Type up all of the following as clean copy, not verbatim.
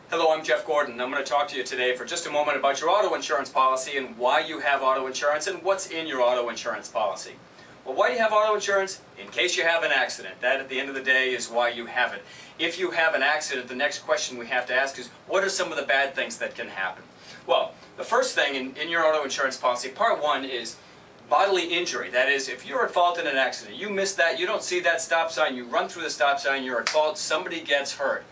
Hello, I'm Jeff Gordon. I'm going to talk to you today for just a moment about your auto insurance policy and why you have auto insurance and what's in your auto insurance policy. Well, why do you have auto insurance? In case you have an accident. That, at the end of the day, is why you have it. If you have an accident, the next question we have to ask is, what are some of the bad things that can happen? Well, the first thing in your auto insurance policy, part one, is bodily injury. That is, if you're at fault in an accident, you miss that, you don't see that stop sign, you run through the stop sign, you're at fault, somebody gets hurt.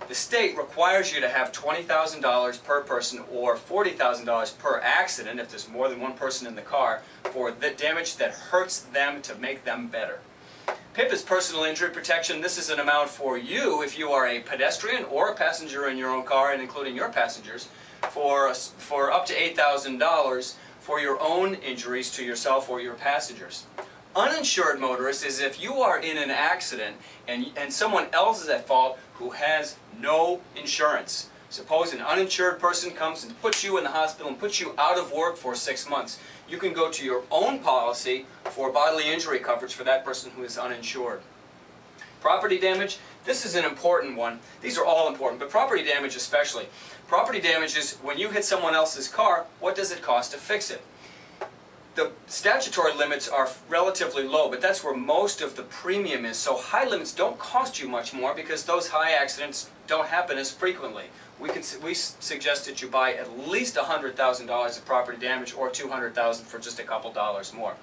The state requires you to have $20,000 per person or $40,000 per accident, if there's more than one person in the car, for the damage that hurts them to make them better. PIP is personal injury protection. This is an amount for you if you are a pedestrian or a passenger in your own car, and including your passengers, for up to $8,000 for your own injuries to yourself or your passengers. Uninsured motorist is if you are in an accident and someone else is at fault who has no insurance. Suppose an uninsured person comes and puts you in the hospital and puts you out of work for 6 months. You can go to your own policy for bodily injury coverage for that person who is uninsured. Property damage, this is an important one. These are all important, but property damage especially. Property damage is when you hit someone else's car, what does it cost to fix it? The statutory limits are relatively low, but that's where most of the premium is. So high limits don't cost you much more because those high accidents don't happen as frequently. We suggest that you buy at least $100,000 of property damage or $200,000 for just a couple dollars more.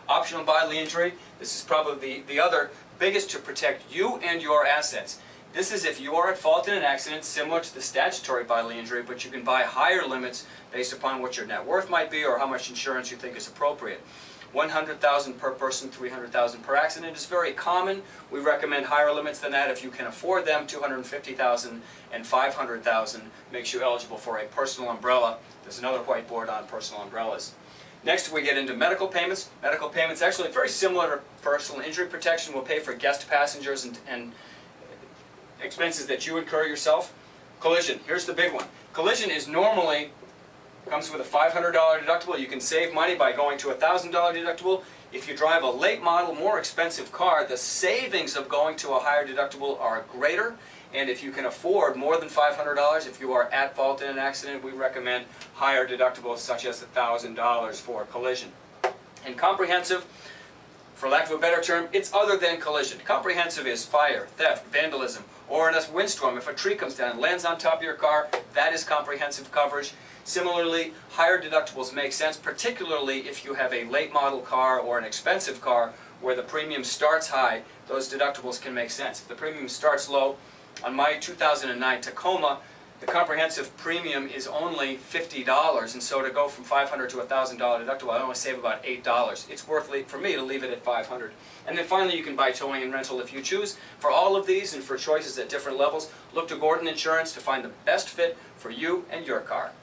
Optional bodily injury, this is probably the other biggest to protect you and your assets. This is if you are at fault in an accident, similar to the statutory bodily injury, but you can buy higher limits based upon what your net worth might be or how much insurance you think is appropriate. $100,000 per person, $300,000 per accident is very common. We recommend higher limits than that if you can afford them. $250,000 and $500,000 makes you eligible for a personal umbrella. There's another whiteboard on personal umbrellas. Next we get into medical payments. Medical payments actually very similar to personal injury protection. Will pay for guest passengers and expenses that you incur yourself. Collision, here's the big one. Collision is normally, comes with a $500 deductible. You can save money by going to a $1,000 deductible. If you drive a late model, more expensive car, the savings of going to a higher deductible are greater. And if you can afford more than $500, if you are at fault in an accident, we recommend higher deductibles such as $1,000 for collision. And comprehensive, for lack of a better term, it's other than collision. Comprehensive is fire, theft, vandalism, or in a windstorm, if a tree comes down and lands on top of your car, that is comprehensive coverage. Similarly, higher deductibles make sense, particularly if you have a late model car or an expensive car where the premium starts high. Those deductibles can make sense. If the premium starts low, on my 2009 Tacoma, the comprehensive premium is only $50, and so to go from $500 to $1,000 deductible, I only save about $8. It's worth for me to leave it at $500. And then finally, you can buy towing and rental if you choose. For all of these and for choices at different levels, look to Gordon Insurance to find the best fit for you and your car.